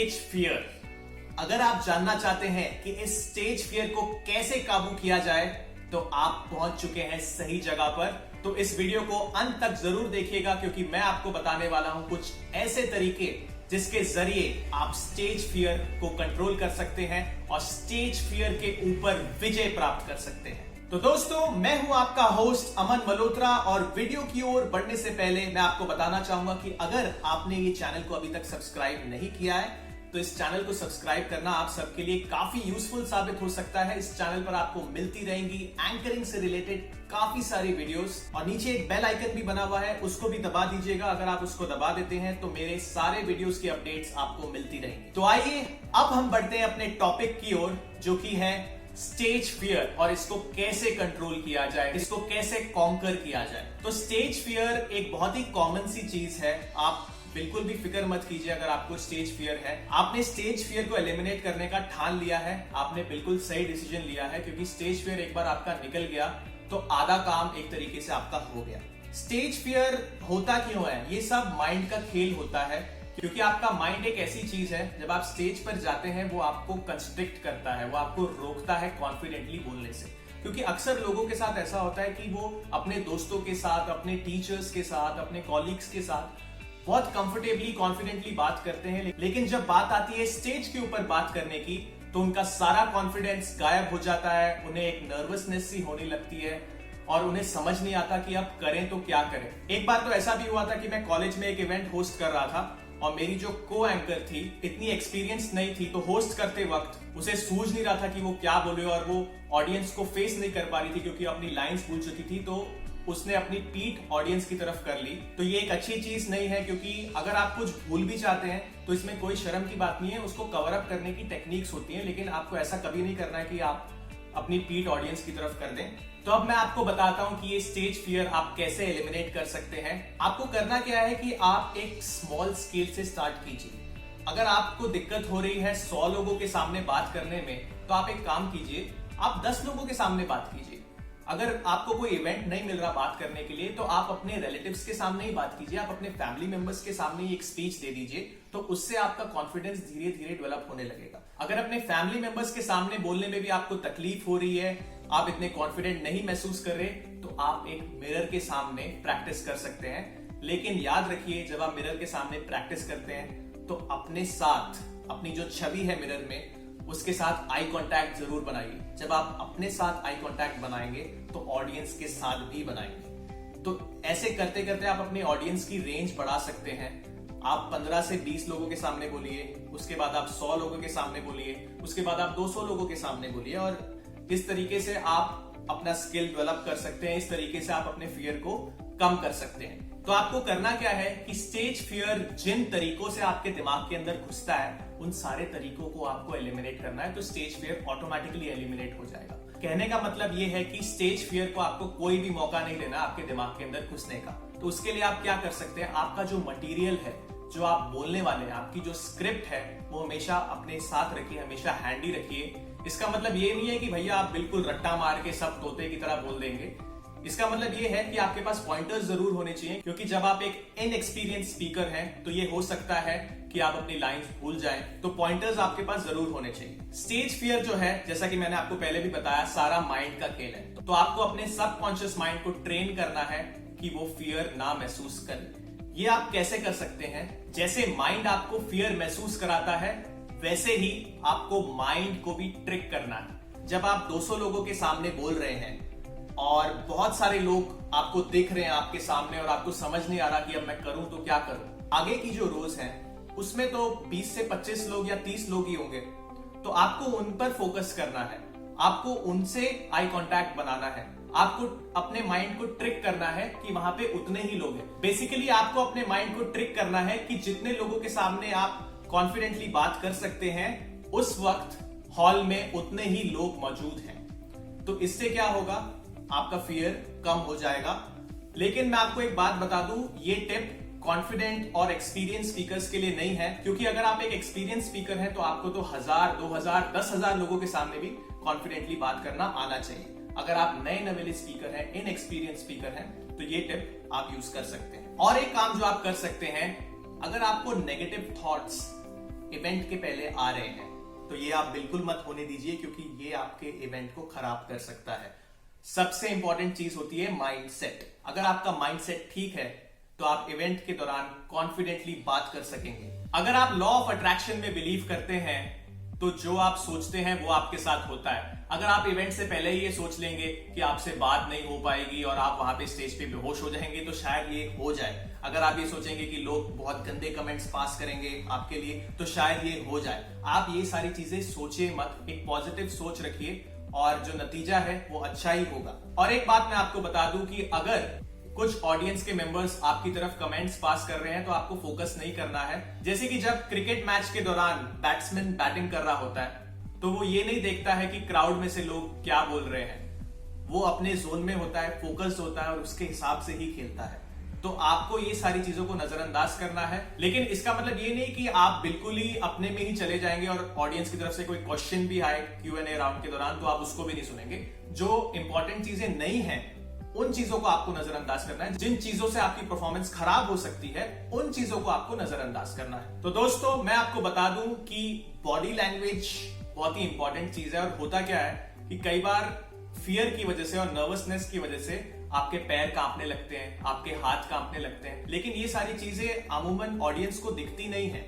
Stage fear. अगर आप जानना चाहते हैं कि इस स्टेज फियर को कैसे काबू किया जाए तो आप पहुंच चुके हैं सही जगह पर। तो इस वीडियो को अंत तक जरूर देखिएगा क्योंकि मैं आपको बताने वाला हूं कुछ ऐसे तरीके जिसके जरिए आप स्टेज फियर को कंट्रोल कर सकते हैं और स्टेज फियर के ऊपर विजय प्राप्त कर सकते हैं। तो दोस्तों, मैं हूं आपका होस्ट अमन मल्होत्रा और वीडियो की ओर बढ़ने से पहले मैं आपको बताना चाहूंगा कि अगर आपने ये चैनल को अभी तक सब्सक्राइब नहीं किया है तो इस चैनल को सब्सक्राइब करना आप सबके लिए काफी यूजफुल साबित हो सकता है। इस चैनल पर आपको मिलती रहेंगी एंकरिंग से रिलेटेड काफी सारी वीडियोस और नीचे एक बेल आइकन भी बना हुआ है, उसको भी दबा दीजिएगा। अगर आप उसको दबा देते हैं तो मेरे सारे वीडियोस की अपडेट्स आपको मिलती रहेंगी। तो आइए अब हम बढ़ते हैं अपने टॉपिक की ओर जो कि है स्टेज फियर और इसको कैसे कंट्रोल किया जाए, इसको कैसे कॉन्कर किया जाए। तो स्टेज फियर एक बहुत ही कॉमन सी चीज है। आप बिल्कुल भी फिक्र मत कीजिए अगर आपको स्टेज फियर है। आपने स्टेज फियर को एलिमिनेट करने का ठान लिया है, आपने बिल्कुल सही डिसीजन लिया है क्योंकि स्टेज फियर एक बार आपका निकल गया तो आधा काम एक तरीके से आपका हो गया। स्टेज फियर होता क्यों है? ये सब माइंड का खेल होता है क्योंकि आपका माइंड एक ऐसी चीज है, जब आप स्टेज पर जाते हैं वो आपको कंस्ट्रिक्ट करता है, वो आपको रोकता है कॉन्फिडेंटली बोलने से। क्योंकि अक्सर लोगों के साथ ऐसा होता है कि वो अपने दोस्तों के साथ, अपने टीचर्स के साथ, अपने कॉलीग्स के साथ बहुत कंफर्टेबली कॉन्फिडेंटली बात करते हैं, लेकिन जब बात आती है स्टेज के ऊपर बात करने की तो उनका सारा कॉन्फिडेंस गायब हो जाता है। उन्हें एक नर्वसनेस सी होने लगती है और उन्हें समझ नहीं आता कि अब करें तो क्या करें। एक बार तो ऐसा भी हुआ था कि मैं कॉलेज में एक इवेंट होस्ट कर रहा था और मेरी जो को एंकर थी इतनी एक्सपीरियंस नहीं थी, तो होस्ट करते वक्त उसे सूझ नहीं रहा था कि वो क्या बोले और वो ऑडियंस को फेस नहीं कर पा रही थी क्योंकि अपनी लाइंस भूल चुकी थी। तो उसने अपनी पीठ ऑडियंस की तरफ कर ली। तो ये एक अच्छी चीज नहीं है क्योंकि अगर आप कुछ भूल भी चाहते हैं तो इसमें कोई शर्म की बात नहीं है, उसको कवर अप करने की टेक्निक्स होती हैं, लेकिन आपको ऐसा कभी नहीं करना है कि आप अपनी पीठ ऑडियंस की तरफ कर दें। तो अब मैं आपको बताता हूं कि ये स्टेज फियर आप कैसे एलिमिनेट कर सकते हैं। आपको करना क्या है कि आप एक स्मॉल स्केल से स्टार्ट कीजिए। अगर आपको दिक्कत हो रही है 100 लोगों के सामने बात करने में तो आप एक काम कीजिए, आप 10 लोगों के सामने बात कीजिए। अगर आपको कोई इवेंट नहीं मिल रहा बात करने के लिए तो आप अपने रिलेटिव्स के सामने ही बात कीजिए, आप अपने फैमिली मेंबर्स के सामने ही एक स्पीच दे दीजिए, तो उससे आपका कॉन्फिडेंस धीरे धीरे डेवलप होने लगेगा। अगर अपने फैमिली मेंबर्स के सामने बोलने में भी आपको तकलीफ हो रही है, आप इतने कॉन्फिडेंट नहीं महसूस कर रहे, तो आप एक मिरर के सामने प्रैक्टिस कर सकते हैं। लेकिन याद रखिए, जब आप मिरर के सामने प्रैक्टिस करते हैं तो अपने साथ अपनी जो छवि है मिरर में उसके साथ आई कांटेक्ट जरूर बनाइए। जब आप अपने साथ आई कांटेक्ट बनाएंगे तो ऑडियंस के साथ भी बनाएंगे। तो ऐसे करते करते आप अपने ऑडियंस की रेंज बढ़ा सकते हैं। आप 15 से 20 लोगों के सामने बोलिए, उसके बाद आप 100 लोगों के सामने बोलिए, उसके बाद आप 200 लोगों के सामने बोलिए और इस तरीके से आप अपना स्किल डेवलप कर सकते हैं। इस तरीके से आप अपने फियर को कम कर सकते हैं। तो आपको करना क्या है कि स्टेज फियर जिन तरीकों से आपके दिमाग के अंदर घुसता है उन सारे तरीकों को आपको एलिमिनेट करना है, तो स्टेज फियर ऑटोमेटिकली एलिमिनेट हो जाएगा। कहने का मतलब ये है कि स्टेज फियर को आपको कोई भी मौका नहीं देना आपके दिमाग के अंदर घुसने का। तो उसके लिए आप क्या कर सकते हैं, आपका जो मटेरियल है, जो आप बोलने वाले हैं, आपकी जो स्क्रिप्ट है, वो हमेशा अपने साथ रखिए, हमेशा हैंडी रखिए। इसका मतलब ये नहीं है कि भैया आप बिल्कुल रट्टा मार के सब तोते की तरह बोल देंगे। इसका मतलब ये है कि आपके पास पॉइंटर्स जरूर होने चाहिए क्योंकि जब आप एक इनएक्सपीरियंस स्पीकर हैं तो ये हो सकता है कि आप अपनी लाइंस भूल जाएं, तो पॉइंटर्स आपके पास जरूर होने चाहिए। स्टेज फियर जो है, जैसा कि मैंने आपको पहले भी बताया, सारा माइंड का खेल है। तो आपको अपने सबकॉन्शियस माइंड को ट्रेन करना है कि वो फियर ना महसूस करे। ये आप कैसे कर सकते हैं? जैसे माइंड आपको फियर महसूस कराता है वैसे ही आपको माइंड को भी ट्रिक करना है। जब आप 200 लोगों के सामने बोल रहे हैं और बहुत सारे लोग आपको दिख रहे हैं आपके सामने और आपको समझ नहीं आ रहा कि अब मैं करूं तो क्या करूं, आगे की जो रोज हैं उसमें तो 20 से 25 लोग या 30 लोग ही होंगे, तो आपको उन पर फोकस करना है, आपको उनसे आई कांटेक्ट बनाना है, आपको अपने माइंड को ट्रिक करना है कि वहां पे उतने ही लोग हैं। बेसिकली आपको अपने माइंड को ट्रिक करना है कि जितने लोगों के सामने आप कॉन्फिडेंटली बात कर सकते हैं उस वक्त हॉल में उतने ही लोग मौजूद हैं। तो इससे क्या होगा, आपका फियर कम हो जाएगा। लेकिन मैं आपको एक बात बता दूं, ये टिप कॉन्फिडेंट और एक्सपीरियंस स्पीकर्स के लिए नहीं है, क्योंकि अगर आप एक एक्सपीरियंस स्पीकर हैं तो आपको तो 1000, 2000, 10,000 लोगों के सामने भी कॉन्फिडेंटली बात करना आना चाहिए। अगर आप नए नवेले स्पीकर हैं, इनएक्सपीरियंस स्पीकर हैं, तो ये टिप आप यूज कर सकते हैं। और एक काम जो आप कर सकते हैं, अगर आपको नेगेटिव थॉट्स इवेंट के पहले आ रहे हैं, तो ये आप बिल्कुल मत होने दीजिए, क्योंकि ये आपके इवेंट को खराब कर सकता है। सबसे इंपॉर्टेंट चीज होती है माइंडसेट। अगर आपका माइंडसेट ठीक है तो आप इवेंट के दौरान कॉन्फिडेंटली बात कर सकेंगे। अगर आप लॉ ऑफ अट्रैक्शन में बिलीव करते हैं तो जो आप सोचते हैं वो आपके साथ होता है। अगर आप इवेंट से पहले ही ये सोच लेंगे कि आपसे बात नहीं हो पाएगी और आप वहां पे स्टेज पे बेहोश हो जाएंगे, तो शायद ये हो जाए। अगर आप ये सोचेंगे कि लोग बहुत गंदे कमेंट्स पास करेंगे आपके लिए, तो शायद ये हो जाए। आप ये सारी चीजें सोचिए मत, एक पॉजिटिव सोच रखिए और जो नतीजा है वो अच्छा ही होगा। और एक बात मैं आपको बता दूं कि अगर कुछ ऑडियंस के मेंबर्स आपकी तरफ कमेंट्स पास कर रहे हैं तो आपको फोकस नहीं करना है। जैसे कि जब क्रिकेट मैच के दौरान बैट्समैन बैटिंग कर रहा होता है तो वो ये नहीं देखता है कि क्राउड में से लोग क्या बोल रहे हैं, वो अपने जोन में होता है, फोकस होता है और उसके हिसाब से ही खेलता है। तो आपको ये सारी चीजों को नजरअंदाज करना है, लेकिन इसका मतलब ये नहीं कि आप बिल्कुल ही अपने में ही चले जाएंगे और ऑडियंस की तरफ से कोई क्वेश्चन भी आए Q&A राउंड के दौरान तो आप उसको भी नहीं सुनेंगे। जो इंपॉर्टेंट चीजें नहीं है उन चीजों को आपको नजरअंदाज करना है। जिन चीजों से आपकी परफॉर्मेंस खराब हो सकती है उन चीजों को आपको नजरअंदाज करना है। तो दोस्तों, मैं आपको बता दूं कि बॉडी लैंग्वेज बहुत ही इंपॉर्टेंट चीज है। और होता क्या है कि कई बार फियर की वजह से और नर्वसनेस की वजह से आपके पैर कांपने लगते हैं, आपके हाथ कांपने लगते हैं, लेकिन ये सारी चीजें अमूमन ऑडियंस को दिखती नहीं है।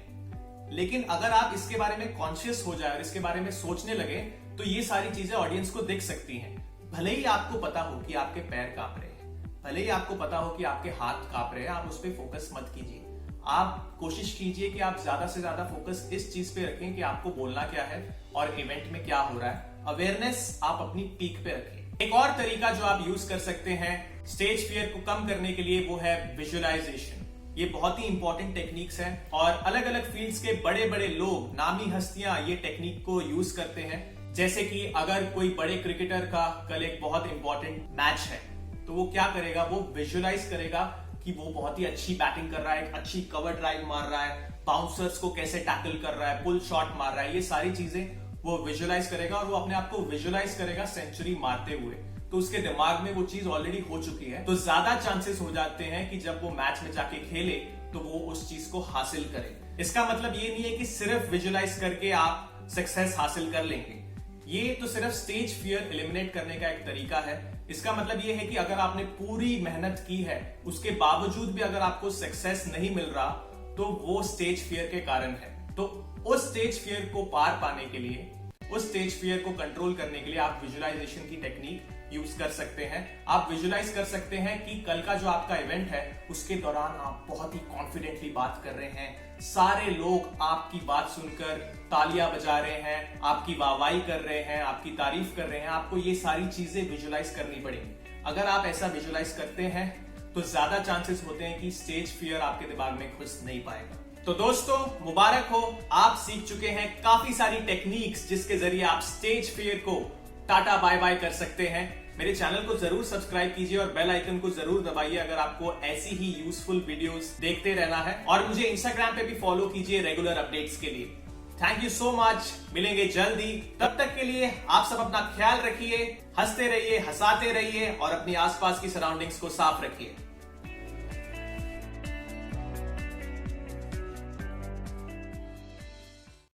लेकिन अगर आप इसके बारे में कॉन्शियस हो जाए और इसके बारे में सोचने लगे तो ये सारी चीजें ऑडियंस को दिख सकती हैं। भले ही आपको पता हो कि आपके पैर कांप रहे हैं, भले ही आपको पता हो कि आपके हाथ कांप रहे हैं, आप उस पर फोकस मत कीजिए। आप कोशिश कीजिए कि आप ज्यादा से ज्यादा फोकस इस चीज पे रखें कि आपको बोलना क्या है और इवेंट में क्या हो रहा है। अवेयरनेस आप अपनी पीक पे रखें। एक और तरीका जो आप यूज कर सकते हैं स्टेज फियर को कम करने के लिए, वो है विजुअलाइजेशन। ये बहुत ही इंपॉर्टेंट टेक्निक्स हैं और अलग अलग फील्ड्स के बड़े बड़े लोग, नामी हस्तियां ये टेक्निक को यूज करते हैं। जैसे कि अगर कोई बड़े क्रिकेटर का कल एक बहुत इंपॉर्टेंट मैच है तो वो क्या करेगा, वो विजुअलाइज करेगा कि वो बहुत ही अच्छी बैटिंग कर रहा है, एक अच्छी कवर ड्राइव मार रहा है, बाउंसर्स को कैसे टैकल कर रहा है, पुल शॉट मार रहा है, ये सारी चीजें वो विजुअलाइज करेगा और वो अपने आप को विजुअलाइज करेगा सेंचुरी मारते हुए। तो उसके दिमाग में वो चीज ऑलरेडी हो चुकी है, तो ज्यादा चांसेस हो जाते हैं कि जब वो मैच में जाके खेले तो वो उस चीज को हासिल करे। इसका मतलब ये नहीं है कि सिर्फ विजुअलाइज करके आप सक्सेस हासिल कर लेंगे। ये तो सिर्फ स्टेज फियर एलिमिनेट करने का एक तरीका है। इसका मतलब ये है कि अगर आपने पूरी मेहनत की है, उसके बावजूद भी अगर आपको सक्सेस नहीं मिल रहा तो वो स्टेज फियर के कारण है। तो उस स्टेज फियर को पार पाने के लिए, उस स्टेज फियर को कंट्रोल करने के लिए आप विजुअलाइजेशन की टेक्निक यूज कर सकते हैं। आप विजुअलाइज कर सकते हैं कि कल का जो आपका इवेंट है उसके दौरान आप बहुत ही कॉन्फिडेंटली बात कर रहे हैं, सारे लोग आपकी बात सुनकर तालियां बजा रहे हैं, आपकी वाहवाही कर रहे हैं, आपकी तारीफ कर रहे हैं। आपको ये सारी चीजें विजुअलाइज करनी पड़ेगी। अगर आप ऐसा विजुअलाइज करते हैं तो ज्यादा चांसेस होते हैं कि स्टेज फियर आपके दिमाग में घुस नहीं पाएगा। तो दोस्तों, मुबारक हो, आप सीख चुके हैं काफी सारी टेक्निक्स जिसके जरिए आप स्टेज फियर को टाटा बाय बाय कर सकते हैं। मेरे चैनल को जरूर सब्सक्राइब कीजिए और बेल आइकन को जरूर दबाइए अगर आपको ऐसी ही यूजफुल वीडियोस देखते रहना है। और मुझे इंस्टाग्राम पे भी फॉलो कीजिए रेगुलर अपडेट्स के लिए। थैंक यू सो मच, मिलेंगे जल्दी। तब तक के लिए आप सब अपना ख्याल रखिए, हंसते रहिए, हंसाते रहिए और अपनी आसपास की सराउंडिंग्स को साफ रखिए।